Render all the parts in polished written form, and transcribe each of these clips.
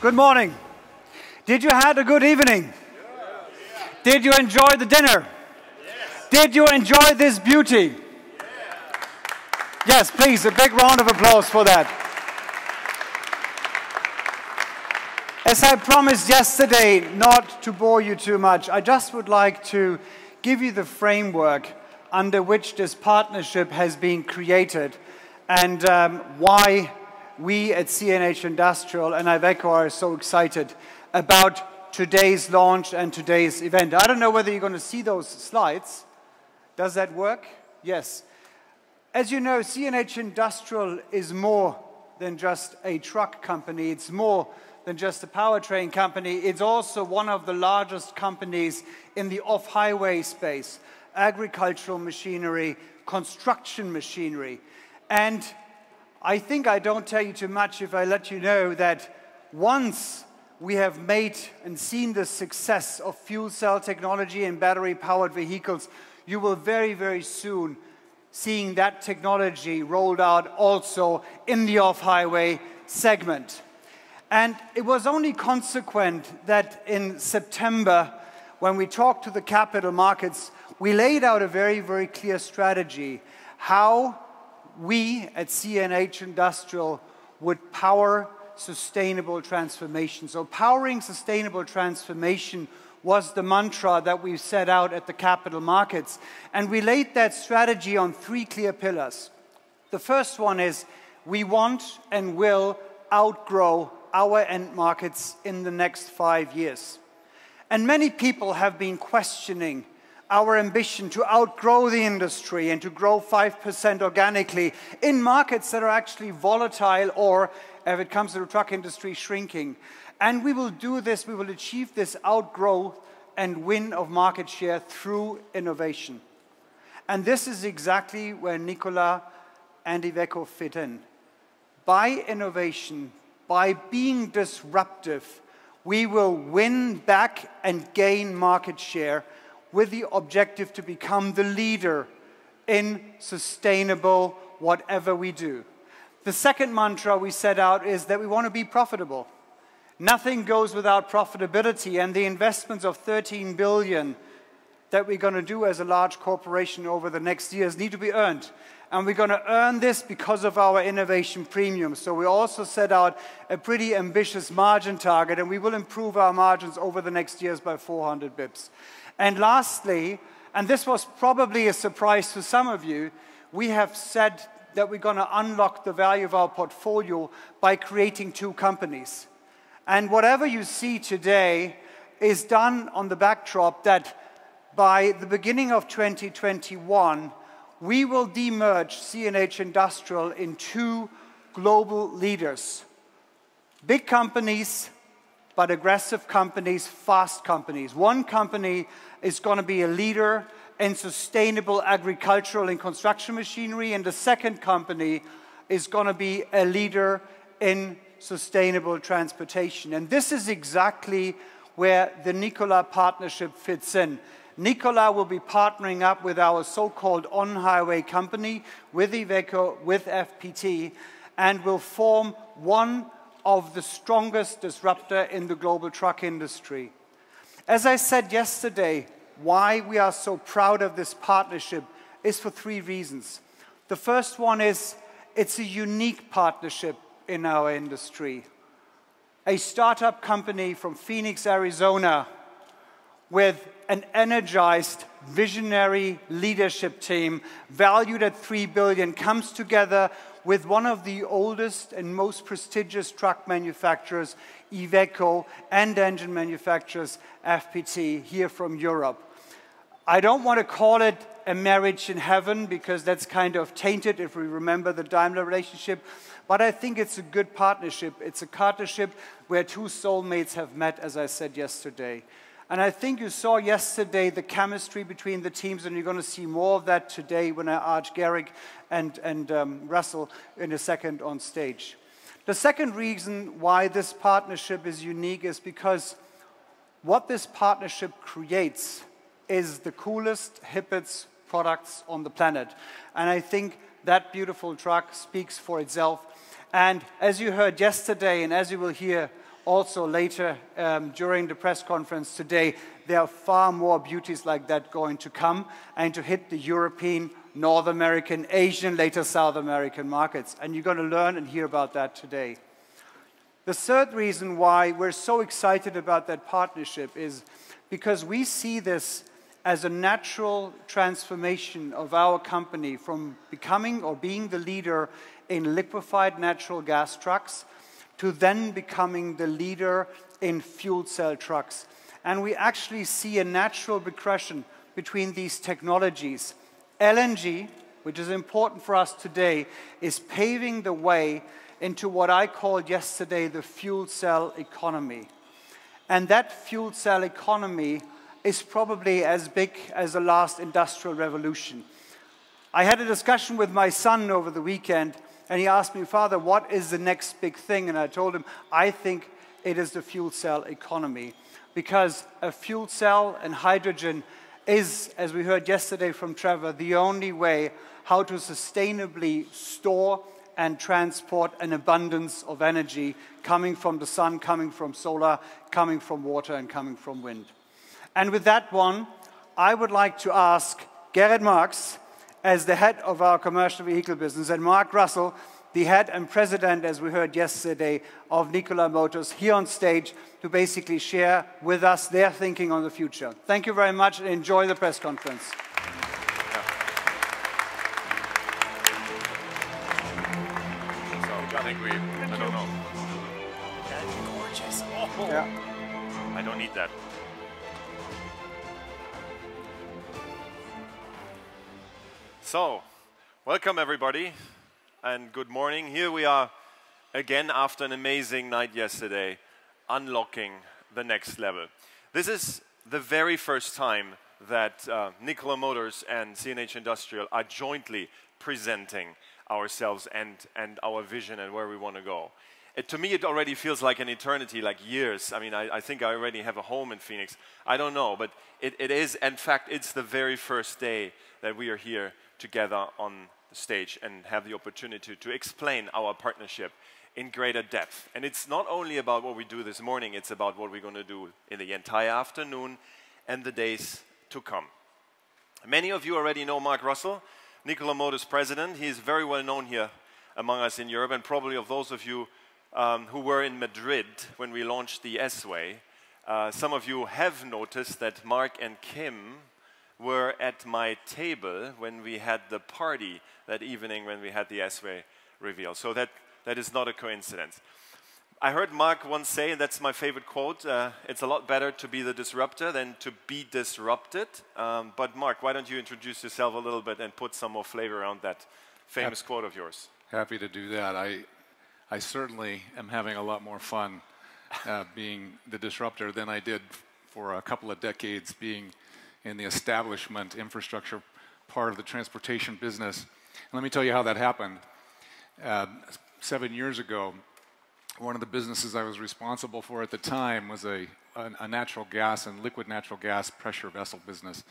Good morning. Did you have a good evening? Did you enjoy the dinner? Did you enjoy this beauty? Yes, please, a big round of applause for that. As I promised yesterday, not to bore you too much, I just would like to give you the framework under which this partnership has been created and why we at CNH Industrial and IVECO are so excited about today's launch and today's event. I don't know whether you're going to see those slides. Does that work? Yes. As you know, CNH Industrial is more than just a truck company. It's more than just a powertrain company. It's also one of the largest companies in the off-highway space, agricultural machinery, construction machinery. And I think I don't tell you too much if I let you know that once we have made and seen the success of fuel cell technology and battery-powered vehicles, you will very, very soon seeing that technology rolled out also in the off-highway segment. And it was only consequent that in September, when we talked to the capital markets, we laid out a very, very clear strategy how we at CNH Industrial would power sustainable transformation. So powering sustainable transformation was the mantra that we set out at the capital markets. And we laid that strategy on three clear pillars. The first one is we want and will outgrow our end markets in the next 5 years. And many people have been questioning our ambition to outgrow the industry and to grow 5% organically in markets that are actually volatile or, if it comes to the truck industry, shrinking. And we will do this, we will achieve this outgrowth and win of market share through innovation. And this is exactly where NIKOLA and IVECO fit in. By innovation, by being disruptive, we will win back and gain market share with the objective to become the leader in sustainable whatever we do. The second mantra we set out is that we want to be profitable. Nothing goes without profitability, and the investments of 13 billion that we're going to do as a large corporation over the next years need to be earned. And we're going to earn this because of our innovation premium. So we also set out a pretty ambitious margin target, and we will improve our margins over the next years by 400 bips. And lastly, and this was probably a surprise to some of you, we have said that we're going to unlock the value of our portfolio by creating two companies. And whatever you see today is done on the backdrop that by the beginning of 2021, we will demerge CNH Industrial in two global leaders. Big companies, but aggressive companies, fast companies. One company is going to be a leader in sustainable agricultural and construction machinery, and the second company is going to be a leader in sustainable transportation. And this is exactly where the NIKOLA partnership fits in. NIKOLA will be partnering up with our so-called on-highway company, with IVECO, with FPT, and will form one of the strongest disruptor in the global truck industry. As I said yesterday, why we are so proud of this partnership is for three reasons. The first one is it's a unique partnership in our industry. A startup company from Phoenix, Arizona, with an energized, visionary leadership team valued at 3 billion comes together with one of the oldest and most prestigious truck manufacturers, IVECO, and engine manufacturers, FPT, here from Europe. I don't want to call it a marriage in heaven because that's kind of tainted if we remember the Daimler relationship, but I think it's a good partnership. It's a partnership where two soulmates have met, as I said yesterday. And I think you saw yesterday the chemistry between the teams, and you're going to see more of that today when I urge Garrick and Russell in a second on stage. The second reason why this partnership is unique is because what this partnership creates is the coolest, hippest products on the planet. And I think that beautiful truck speaks for itself. And as you heard yesterday, and as you will hear also later during the press conference today, there are far more beauties like that going to come and to hit the European, North American, Asian, later South American markets. And you're going to learn and hear about that today. The third reason why we're so excited about that partnership is because we see this as a natural transformation of our company from becoming or being the leader in liquefied natural gas trucks to then becoming the leader in fuel cell trucks. And we actually see a natural progression between these technologies. LNG, which is important for us today, is paving the way into what I called yesterday the fuel cell economy. And that fuel cell economy is probably as big as the last industrial revolution. I had a discussion with my son over the weekend, and he asked me, "Father, what is the next big thing?" And I told him, I think it is the fuel cell economy. Because a fuel cell and hydrogen is, as we heard yesterday from Trevor, the only way how to sustainably store and transport an abundance of energy coming from the sun, coming from solar, coming from water, and coming from wind. And with that one, I would like to ask Gerrit Marx, as the head of our commercial vehicle business, and Mark Russell, the head and president, as we heard yesterday, of Nikola Motors, here on stage to basically share with us their thinking on the future. Thank you very much and enjoy the press conference. I think I don't know. That's gorgeous. Oh, yeah. I don't need that. So, welcome everybody, and good morning. Here we are again after an amazing night yesterday, unlocking the next level. This is the very first time that Nikola Motors and CNH Industrial are jointly presenting ourselves and our vision and where we want to go. To me, it already feels like an eternity, like years. I mean, I think I already have a home in Phoenix. I don't know, but it is, in fact, it's the very first day that we are here together on the stage and have the opportunity to explain our partnership in greater depth. And it's not only about what we do this morning, it's about what we're going to do in the entire afternoon and the days to come. Many of you already know Mark Russell, Nikola Motors president. He is very well known here among us in Europe, and probably of those of you who were in Madrid when we launched the S-Way, some of you have noticed that Mark and Kim were at my table when we had the party that evening when we had the S-Way reveal. So that is not a coincidence. I heard Mark once say, and that's my favorite quote, it's a lot better to be the disruptor than to be disrupted. But Mark, why don't you introduce yourself a little bit and put some more flavor around that famous quote of yours? Happy to do that. I certainly am having a lot more fun being the disruptor than I did for a couple of decades being in the establishment infrastructure part of the transportation business. And let me tell you how that happened. 7 years ago, one of the businesses I was responsible for at the time was a natural gas and liquid natural gas pressure vessel business.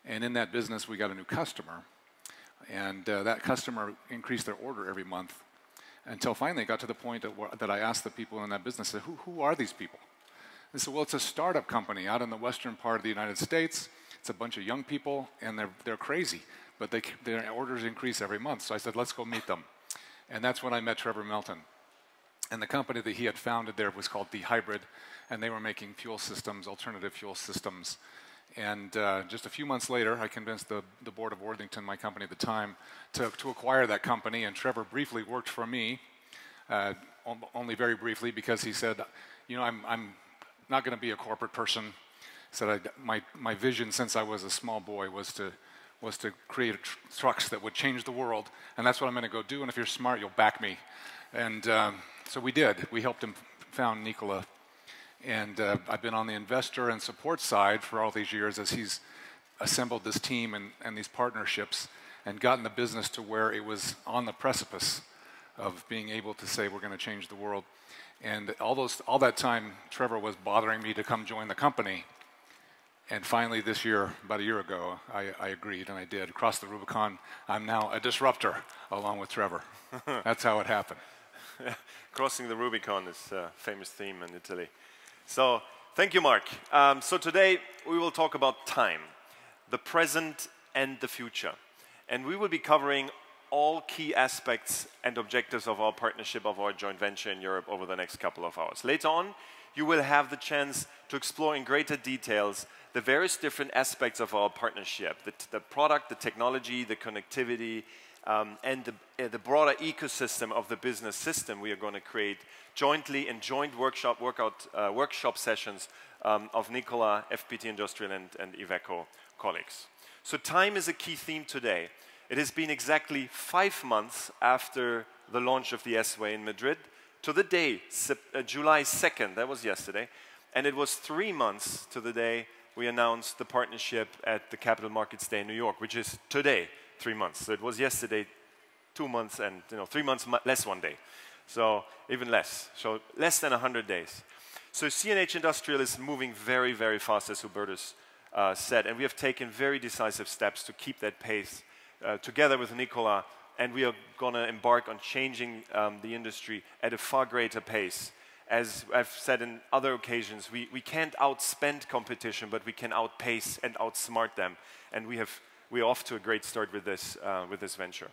And in that business, we got a new customer. And that customer increased their order every month until finally it got to the point that I asked the people in that business, who are these people? They said, well, it's a startup company out in the western part of the United States. It's a bunch of young people, and they're crazy, but their orders increase every month. So I said, let's go meet them. And that's when I met Trevor Melton. And the company that he had founded there was called The Hybrid, and they were making fuel systems, alternative fuel systems. And just a few months later, I convinced the board of Worthington, my company at the time, to acquire that company. And Trevor briefly worked for me, only very briefly, because he said, you know, I'm not going to be a corporate person. He said, my vision since I was a small boy was to create trucks that would change the world, and that's what I'm going to go do. And if you're smart, you'll back me. And so we did. We helped him found Nikola. And I've been on the investor and support side for all these years as he's assembled this team and these partnerships and gotten the business to where it was on the precipice of being able to say we're going to change the world. And all that time, Trevor was bothering me to come join the company. And finally this year, about a year ago, I agreed, and I did. Across the Rubicon, I'm now a disruptor along with Trevor. That's how it happened. Crossing the Rubicon is a famous theme in Italy. So, thank you, Mark. So today we will talk about time, the present and the future. And we will be covering all key aspects and objectives of our partnership, of our joint venture in Europe over the next couple of hours. Later on, you will have the chance to explore in greater details the various different aspects of our partnership, the product, the technology, the connectivity, and the broader ecosystem of the business system we are going to create jointly in joint workshop sessions of NIKOLA, FPT Industrial, and IVECO colleagues. So time is a key theme today. It has been exactly 5 months after the launch of the S-Way in Madrid to the day, July 2nd, that was yesterday, and it was 3 months to the day we announced the partnership at the Capital Markets Day in New York, which is today, 3 months. So it was yesterday, 2 months, and 3 months less 1 day. So even less, so less than 100 days. So CNH Industrial is moving very, very fast, as Hubertus said, and we have taken very decisive steps to keep that pace together with Nikola, and we are going to embark on changing the industry at a far greater pace. As I've said in other occasions, we can't outspend competition, but we can outpace and outsmart them, and we're off to a great start with this venture.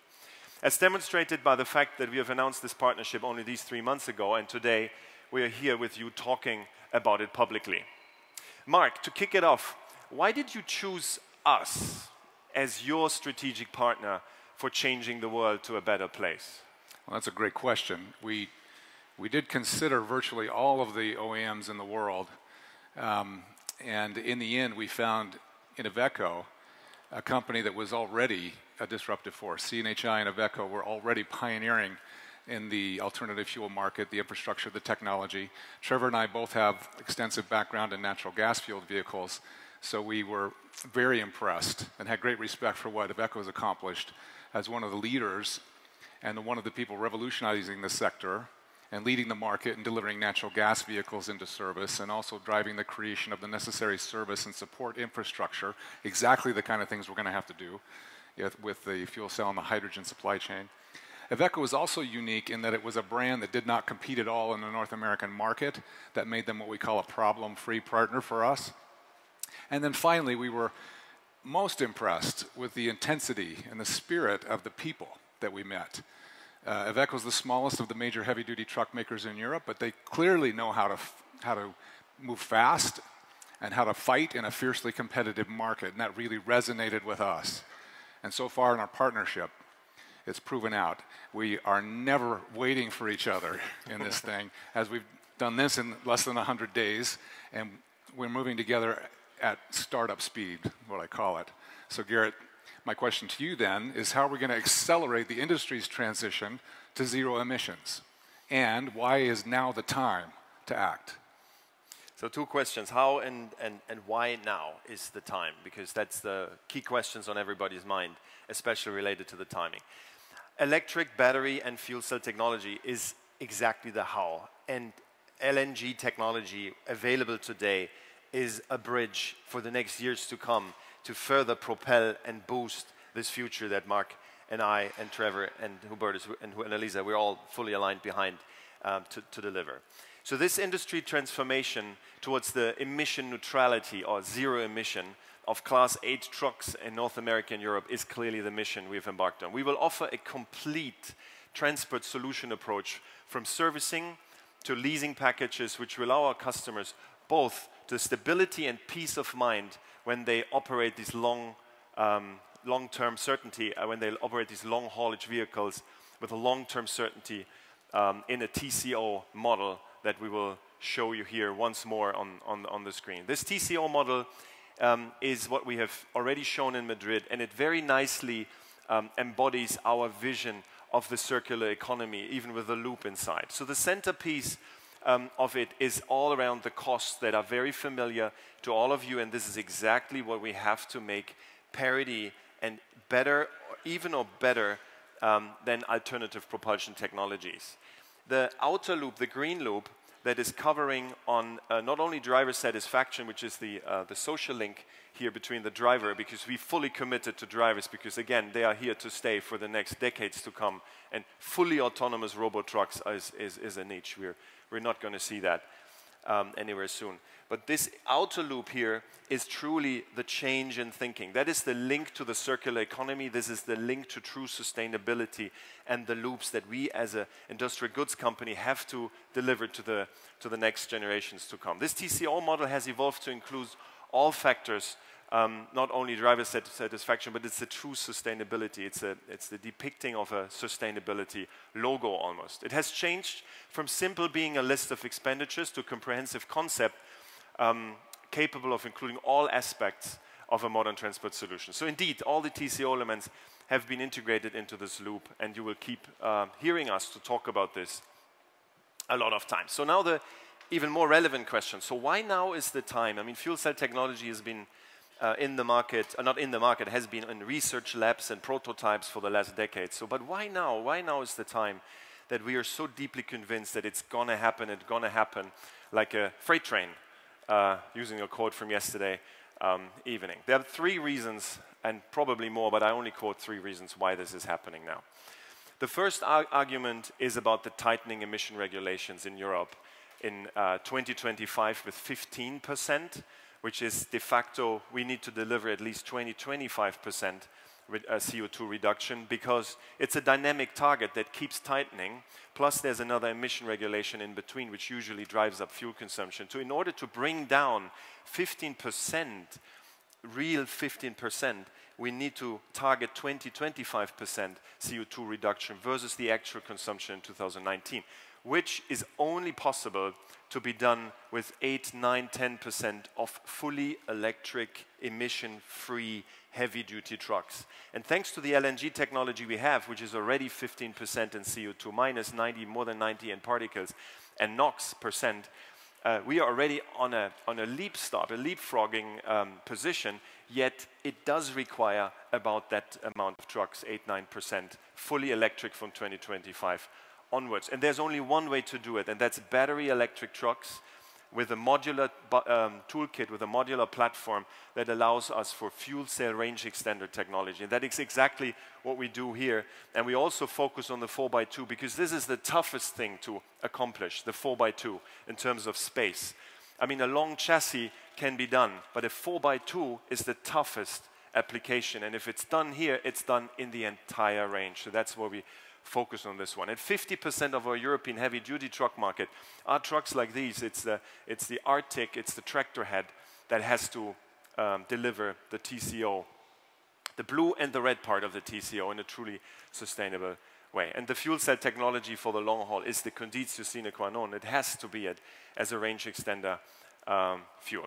As demonstrated by the fact that we have announced this partnership only these 3 months ago, and today we are here with you talking about it publicly. Mark, to kick it off, why did you choose us as your strategic partner for changing the world to a better place? Well, that's a great question. We did consider virtually all of the OEMs in the world, and in the end we found in IVECO a company that was already a disruptive force. CNHI and IVECO were already pioneering in the alternative fuel market, the infrastructure, the technology. Trevor and I both have extensive background in natural gas-fueled vehicles, so we were very impressed and had great respect for what IVECO has accomplished as one of the leaders and one of the people revolutionizing the sector and leading the market and delivering natural gas vehicles into service, and also driving the creation of the necessary service and support infrastructure, exactly the kind of things we're going to have to do with the fuel cell and the hydrogen supply chain. IVECO was also unique in that it was a brand that did not compete at all in the North American market. That made them what we call a problem-free partner for us. And then finally, we were most impressed with the intensity and the spirit of the people that we met. IVECO is the smallest of the major heavy-duty truck makers in Europe, but they clearly know how to move fast and how to fight in a fiercely competitive market, and that really resonated with us. And so far in our partnership, it's proven out. We are never waiting for each other in this thing, as we've done this in less than 100 days, and we're moving together at startup speed, what I call it. So Garrett, my question to you then is, how are we going to accelerate the industry's transition to zero emissions? And why is now the time to act? So 2 questions. How and why now is the time? Because that's the key questions on everybody's mind, especially related to the timing. Electric, battery, and fuel cell technology is exactly the how. And LNG technology available today is a bridge for the next years to come to further propel and boost this future that Mark and I and Trevor and Hubertus and Elisa, we're all fully aligned behind to deliver. So this industry transformation towards the emission neutrality or zero emission of Class 8 trucks in North America and Europe is clearly the mission we've embarked on. We will offer a complete transport solution approach from servicing to leasing packages, which will allow our customers both the stability and peace of mind when they operate these long-term certainty, when they operate these long-haulage vehicles with a long-term certainty in a TCO model that we will show you here once more on the screen. This TCO model is what we have already shown in Madrid, and it very nicely embodies our vision of the circular economy, even with a loop inside. So the centerpiece of it is all around the costs that are very familiar to all of you, and this is exactly what we have to make parity and better, even or better than alternative propulsion technologies. The outer loop, the green loop, that is covering on not only driver satisfaction, which is the social link here between the driver, because we fully committed to drivers, because again, they are here to stay for the next decades to come, and fully autonomous robot trucks is a niche. We're not going to see that anywhere soon. But this outer loop here is truly the change in thinking. That is the link to the circular economy. This is the link to true sustainability and the loops that we as an industrial goods company have to deliver to the next generations to come. This TCO model has evolved to include all factors, not only driver satisfaction, but it's the true sustainability. It's the depicting of a sustainability logo almost. It has changed from simple being a list of expenditures to a comprehensive concept capable of including all aspects of a modern transport solution. So indeed, all the TCO elements have been integrated into this loop, and you will keep hearing us to talk about this a lot of times. So now the even more relevant question. So why now is the time? I mean, fuel cell technology has been in the market, not in the market, has been in research labs and prototypes for the last decade. So, but why now? Why now is the time that we are so deeply convinced that it's gonna happen, like a freight train, using a quote from yesterday evening. There are 3 reasons, and probably more, but I only quote 3 reasons why this is happening now. The first argument is about the tightening emission regulations in Europe in 2025 with 15%, which is de facto, we need to deliver at least 25% CO2 reduction, because it's a dynamic target that keeps tightening, plus there's another emission regulation in between, which usually drives up fuel consumption. So in order to bring down 15%, real 15%, we need to target 25% CO2 reduction versus the actual consumption in 2019, which is only possible to be done with 8, 9, 10% of fully electric, emission-free, heavy-duty trucks. And thanks to the LNG technology we have, which is already 15% in CO2, minus 90, more than 90 in particles, and NOx percent, we are already on a leapfrogging position, yet it does require about that amount of trucks, 8, 9%, fully electric from 2025 onwards. And there's only one way to do it, and that's battery electric trucks with a modular toolkit, with a modular platform that allows us for fuel cell range extender technology. And that is exactly what we do here. And we also focus on the 4x2, because this is the toughest thing to accomplish, the 4x2, in terms of space. I mean, a long chassis can be done, but a 4x2 is the toughest application. And if it's done here, it's done in the entire range. So that's where we focus on this one. And 50% of our European heavy-duty truck market are trucks like these. It's the Arctic, it's the tractor head that has to deliver the TCO, the blue and the red part of the TCO, in a truly sustainable way. And the fuel cell technology for the long haul is the conditio sine qua non. It has to be it as a range extender fuel.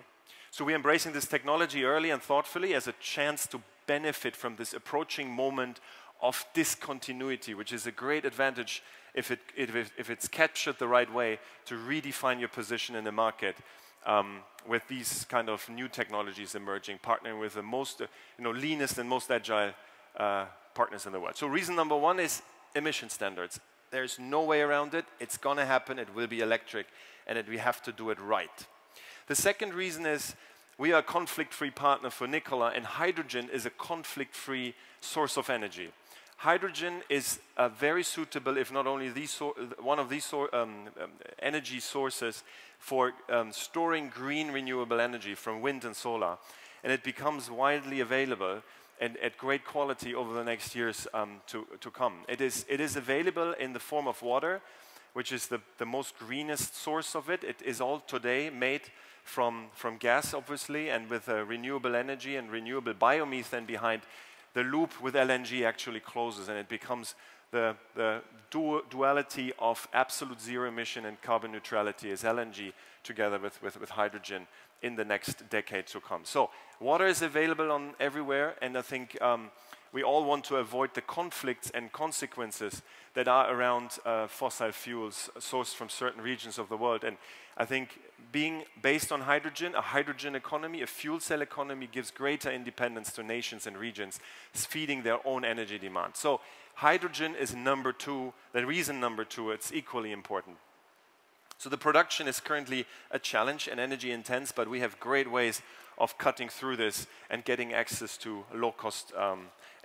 So we're embracing this technology early and thoughtfully as a chance to benefit from this approaching moment of discontinuity, which is a great advantage if it's captured the right way to redefine your position in the market with these kind of new technologies emerging, partnering with the most leanest and most agile partners in the world. So reason number 1 is emission standards. There's no way around it. It's going to happen. It will be electric, and we have to do it right. The second reason is we are a conflict-free partner for Nikola, and hydrogen is a conflict-free source of energy. Hydrogen is very suitable, if not only one of these energy sources for storing green renewable energy from wind and solar. And it becomes widely available and at great quality over the next years to come. It is available in the form of water, which is the most greenest source of it. It is all today made from gas, obviously, and with renewable energy and renewable biomethane behind. The loop with LNG actually closes, and it becomes the duality of absolute zero emission and carbon neutrality as LNG together with hydrogen in the next decade to come. So water is available everywhere, and I think we all want to avoid the conflicts and consequences that are around fossil fuels sourced from certain regions of the world. And I think being based on hydrogen, a hydrogen economy, a fuel cell economy gives greater independence to nations and regions, feeding their own energy demand. So hydrogen is number 2, the reason number 2, it's equally important. So the production is currently a challenge and energy intense, but we have great ways of cutting through this and getting access to low-cost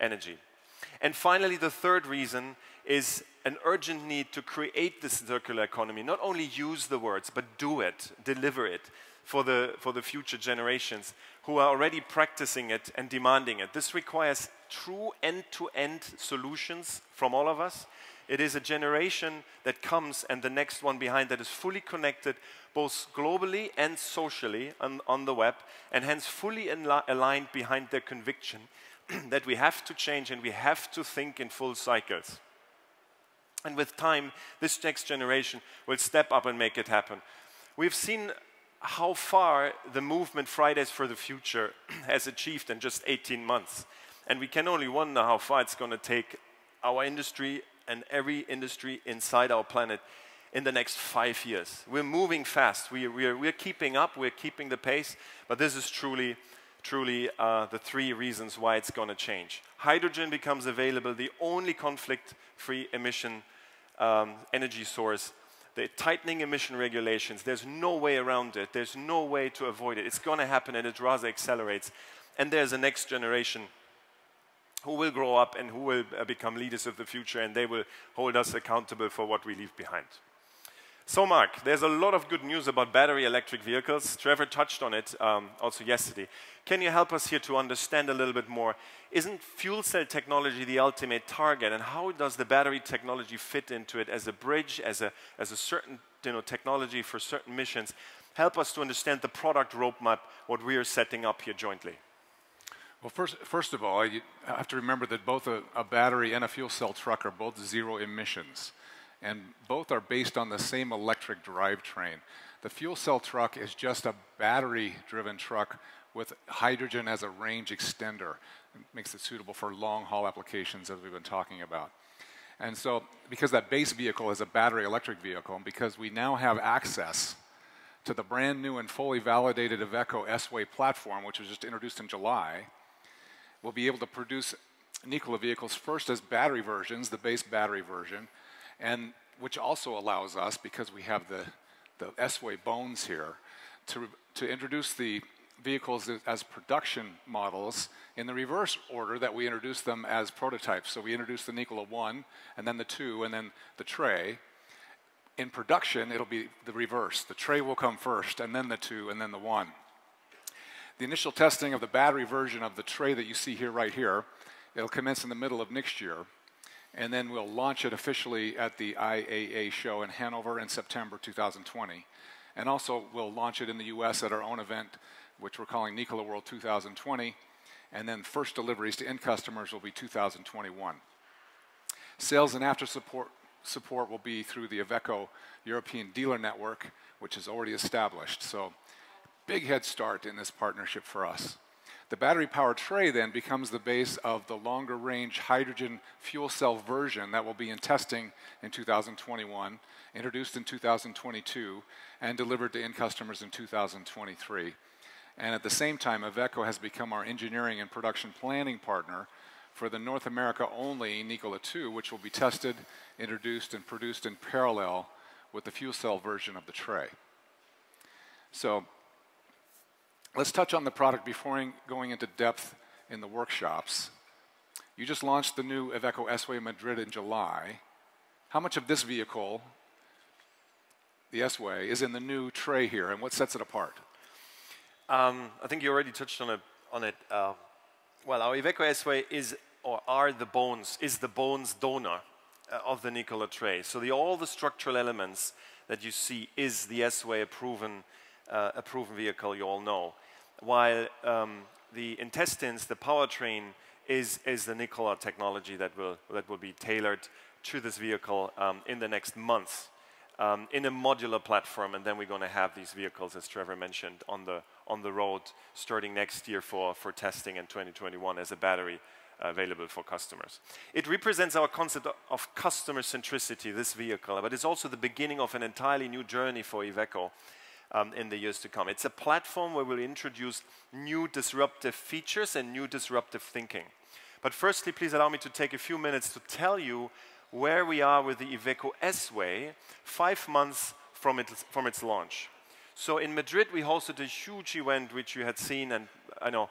energy. And finally, the third reason is an urgent need to create this circular economy. Not only use the words, but do it, deliver it for the future generations who are already practicing it and demanding it. This requires true end-to-end solutions from all of us. It is a generation that comes and the next one behind that is fully connected both globally and socially on the web, and hence fully aligned behind their conviction that we have to change and we have to think in full cycles. And with time, this next generation will step up and make it happen. We've seen how far the movement Fridays for the Future has achieved in just 18 months. And we can only wonder how far it's going to take our industry and every industry inside our planet in the next 5 years. We're moving fast. We're keeping up. We're keeping the pace. But this is truly the three reasons why it's going to change. Hydrogen becomes available, the only conflict-free emission energy source. The tightening emission regulations, there's no way around it. There's no way to avoid it. It's going to happen, and it rather accelerates. And there's a next generation who will grow up and who will become leaders of the future, and they will hold us accountable for what we leave behind. So, Mark, there's a lot of good news about battery electric vehicles. Trevor touched on it also yesterday. Can you help us here to understand a little bit more? Isn't fuel cell technology the ultimate target, and how does the battery technology fit into it as a bridge, as a certain technology for certain missions? Help us to understand the product roadmap, what we are setting up here jointly. Well, first of all, you have to remember that both a battery and a fuel cell truck are both zero emissions. And both are based on the same electric drivetrain. The fuel cell truck is just a battery-driven truck with hydrogen as a range extender. It makes it suitable for long-haul applications, as we've been talking about. And so, because that base vehicle is a battery electric vehicle, and because we now have access to the brand new and fully validated IVECO S-Way platform, which was just introduced in July, we'll be able to produce NIKOLA vehicles first as battery versions, the base battery version, and which also allows us, because we have the S-Way bones here, to introduce the vehicles as production models in the reverse order that we introduced them as prototypes. So we introduced the NIKOLA 1, and then the 2, and then the TRE. In production, it'll be the reverse. The TRE will come first, and then the 2, and then the 1. The initial testing of the battery version of the TRE that you see here, right here, it'll commence in the middle of next year. And then we'll launch it officially at the IAA show in Hanover in September 2020. And also we'll launch it in the US at our own event, which we're calling NIKOLA World 2020. And then first deliveries to end customers will be 2021. Sales and after support will be through the IVECO European dealer network, which is already established. So big head start in this partnership for us. The battery-powered TRE then becomes the base of the longer-range hydrogen fuel cell version that will be in testing in 2021, introduced in 2022, and delivered to end customers in 2023. And at the same time, IVECO has become our engineering and production planning partner for the North America-only NIKOLA 2, which will be tested, introduced, and produced in parallel with the fuel cell version of the TRE. So, let's touch on the product before going into depth in the workshops. You just launched the new IVECO S-Way Madrid in July. How much of this vehicle, the S-Way, is in the new TRE here, and what sets it apart? I think you already touched on it. Well, our IVECO S-Way is the bones donor of the NIKOLA TRE. So all the structural elements that you see is the S-Way, a proven vehicle, you all know. While the intestines, the powertrain, is the NIKOLA technology that will be tailored to this vehicle in the next months in a modular platform, and then we're going to have these vehicles, as Trevor mentioned, on the road starting next year for testing in 2021 as a battery available for customers. It represents our concept of customer centricity, this vehicle, but it's also the beginning of an entirely new journey for IVECO. In the years to come. It's a platform where we'll introduce new disruptive features and new disruptive thinking. But firstly, please allow me to take a few minutes to tell you where we are with the IVECO S-Way 5 months from its launch. So in Madrid, we hosted a huge event, which you had seen, and I know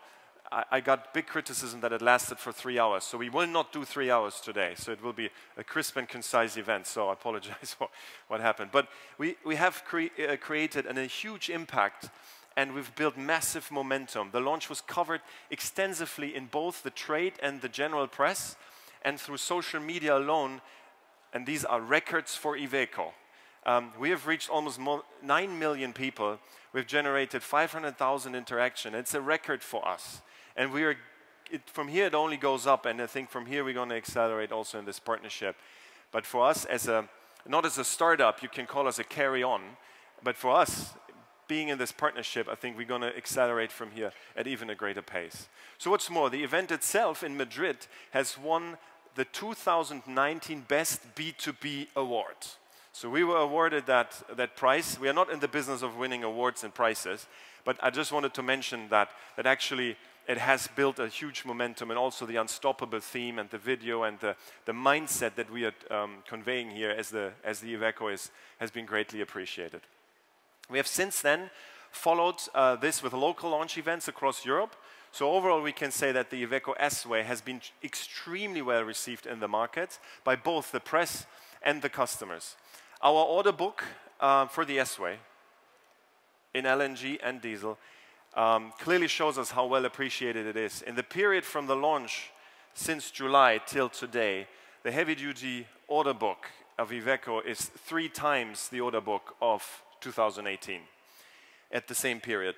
I got big criticism that it lasted for 3 hours. So we will not do 3 hours today. So it will be a crisp and concise event. So I apologize for what happened. But we have created a huge impact, and we've built massive momentum. The launch was covered extensively in both the trade and the general press, and through social media alone, and these are records for IVECO. We have reached almost 9 million people. We've generated 500,000 interactions. It's a record for us. And from here, it only goes up, and I think from here, we're going to accelerate also in this partnership. But for us, not as a startup, you can call us a carry-on, but for us, being in this partnership, I think we're going to accelerate from here at even a greater pace. So what's more, the event itself in Madrid has won the 2019 Best B2B Award. So we were awarded that prize. We are not in the business of winning awards and prizes, but I just wanted to mention that actually it has built a huge momentum, and also the unstoppable theme and the video and the mindset that we are conveying here as the IVECO has been greatly appreciated. We have since then followed this with local launch events across Europe. So overall, we can say that the IVECO S-Way has been extremely well received in the market by both the press and the customers. Our order book for the S-Way in LNG and diesel clearly shows us how well appreciated it is. In the period from the launch since July till today, the heavy-duty order book of IVECO is 3 times the order book of 2018 at the same period.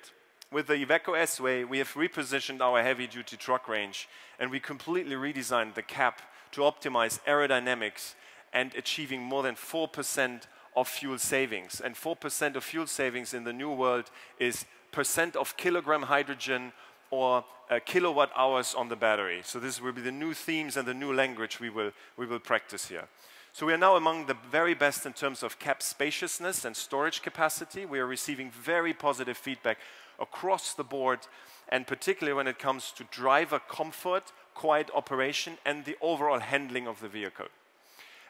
With the IVECO S-Way, we have repositioned our heavy-duty truck range, and we completely redesigned the cab to optimize aerodynamics and achieving more than 4% of fuel savings. And 4% of fuel savings in the new world is percent of kilogram hydrogen or kilowatt hours on the battery. So this will be the new themes and the new language we will practice here. So we are now among the very best in terms of cab spaciousness and storage capacity. We are receiving very positive feedback across the board, and particularly when it comes to driver comfort, quiet operation, and the overall handling of the vehicle.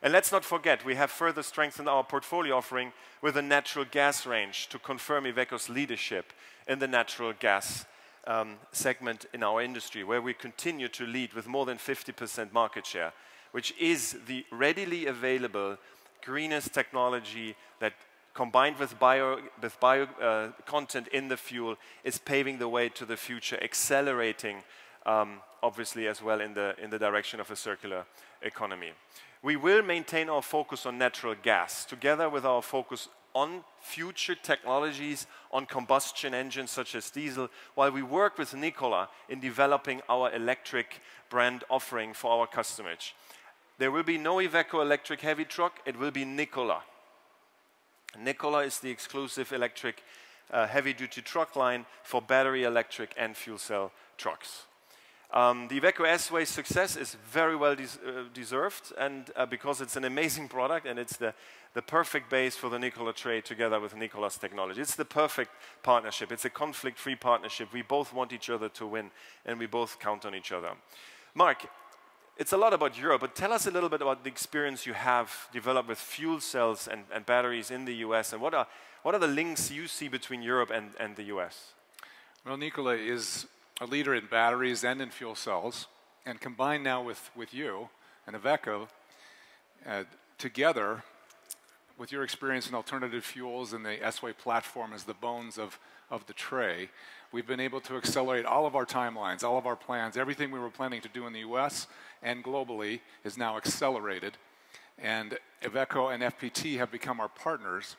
And let's not forget, we have further strengthened our portfolio offering with a natural gas range to confirm IVECO's leadership in the natural gas segment in our industry, where we continue to lead with more than 50% market share, which is the readily available greenest technology that, combined with bio content in the fuel, is paving the way to the future, accelerating obviously as well in the direction of a circular economy. We will maintain our focus on natural gas, together with our focus on future technologies, on combustion engines such as diesel, while we work with NIKOLA in developing our electric brand offering for our customers. There will be no IVECO electric heavy truck, it will be NIKOLA. NIKOLA is the exclusive electric heavy-duty truck line for battery electric and fuel cell trucks. The IVECO S-Way success is very well deserved, and because it's an amazing product and it's the perfect base for the NIKOLA TRE together with NIKOLA's technology. It's the perfect partnership. It's a conflict-free partnership. We both want each other to win, and we both count on each other. Mark, it's a lot about Europe, but tell us a little bit about the experience you have developed with fuel cells and batteries in the US, and what are the links you see between Europe and the US? Well, NIKOLA is a leader in batteries and in fuel cells, and combined now with you and IVECO, together with your experience in alternative fuels and the S-Way platform as the bones of the TRE, we've been able to accelerate all of our timelines, all of our plans. Everything we were planning to do in the US and globally is now accelerated, and IVECO and FPT have become our partners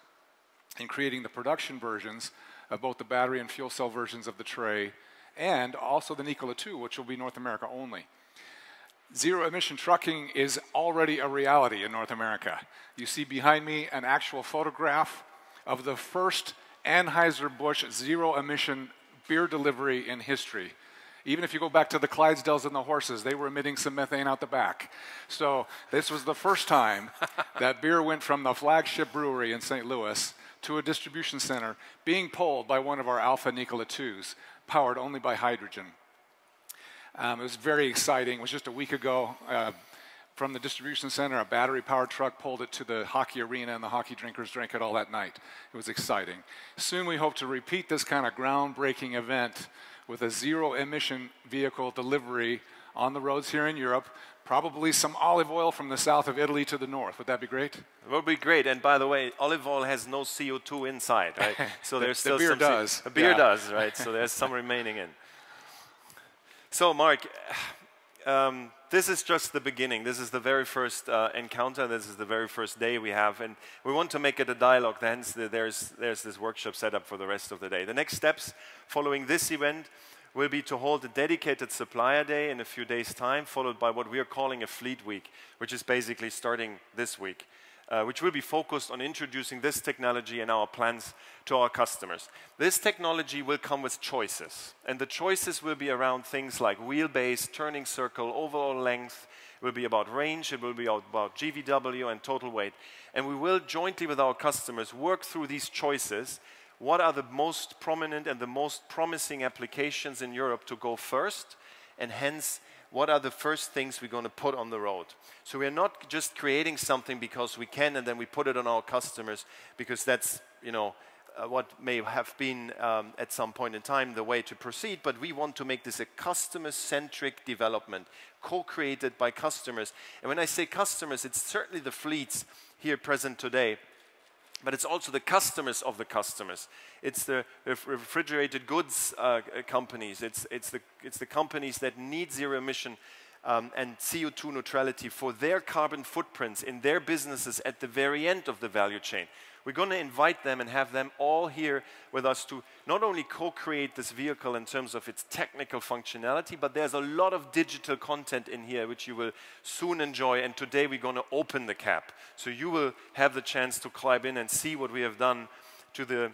in creating the production versions of both the battery and fuel cell versions of the TRE, and also the NIKOLA 2, which will be North America only. Zero-emission trucking is already a reality in North America. You see behind me an actual photograph of the first Anheuser-Busch zero-emission beer delivery in history. Even if you go back to the Clydesdales and the horses, they were emitting some methane out the back. So this was the first time that beer went from the flagship brewery in St. Louis to a distribution center being pulled by one of our Alpha NIKOLA 2s, powered only by hydrogen. It was very exciting. It was just a week ago. from the distribution center, a battery-powered truck pulled it to the hockey arena, and the hockey drinkers drank it all that night. It was exciting. Soon we hope to repeat this kind of groundbreaking event with a zero-emission vehicle delivery on the roads here in Europe, probably some olive oil from the south of Italy to the north. Would that be great? It would be great. And by the way, olive oil has no CO2 inside, right? So there's still the beer some does. The beer does, right? So there's some remaining in. So Mark, this is just the beginning. This is the very first encounter. This is the very first day we have, and we want to make it a dialogue. Hence, there's this workshop set up for the rest of the day. The next steps following this event will be to hold a dedicated supplier day in a few days' time, followed by what we are calling a fleet week, which is basically starting this week, which will be focused on introducing this technology and our plans to our customers. This technology will come with choices, and the choices will be around things like wheelbase, turning circle, overall length. It will be about range, it will be about GVW and total weight. And we will jointly with our customers work through these choices. What are the most prominent and the most promising applications in Europe to go first, and hence, what are the first things we're going to put on the road? So we are not just creating something because we can and then we put it on our customers because that's, you know, what may have been at some point in time the way to proceed, but we want to make this a customer-centric development, co-created by customers. And when I say customers, it's certainly the fleets here present today, but it's also the customers of the customers. It's the refrigerated goods companies. It's the companies that need zero emission and CO2 neutrality for their carbon footprints in their businesses at the very end of the value chain. We're going to invite them and have them all here with us to not only co-create this vehicle in terms of its technical functionality, but there's a lot of digital content in here which you will soon enjoy. And today we're going to open the cap. So you will have the chance to climb in and see what we have done to the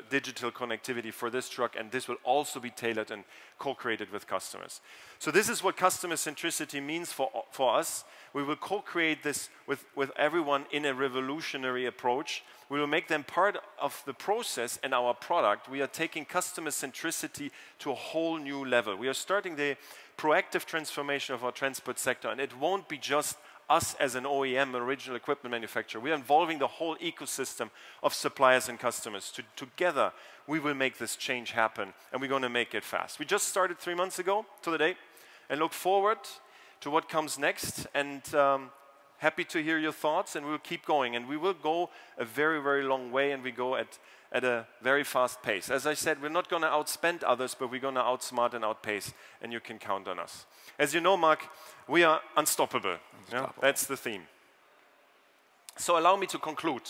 digital connectivity for this truck, and this will also be tailored and co-created with customers. So this is what customer centricity means for us. We will co-create this with everyone in a revolutionary approach. We will make them part of the process and our product. We are taking customer centricity to a whole new level. We are starting the proactive transformation of our transport sector, and it won't be just us as an OEM, original equipment manufacturer. We are involving the whole ecosystem of suppliers and customers. Together, we will make this change happen, and we're going to make it fast. We just started 3 months ago to the day, and look forward to what comes next, and happy to hear your thoughts, and we'll keep going. And we will go a very, very long way, and we go at a very fast pace. As I said, we're not going to outspend others, but we're going to outsmart and outpace, and you can count on us. As you know, Mark, we are unstoppable. Yeah? That's the theme. So allow me to conclude.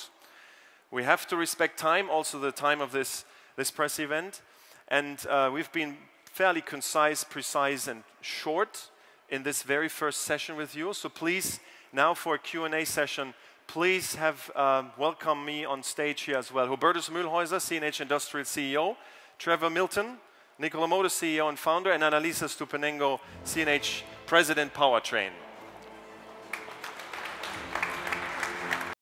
We have to respect time, also the time of this press event, and we've been fairly concise, precise, and short in this very first session with you. So please, now for a Q&A session, please have welcome me on stage here as well. Hubertus Mühlhäuser, CNH Industrial CEO, Trevor Milton, NIKOLA Motors CEO and founder, and Annalisa Stupenengo, CNH President Powertrain.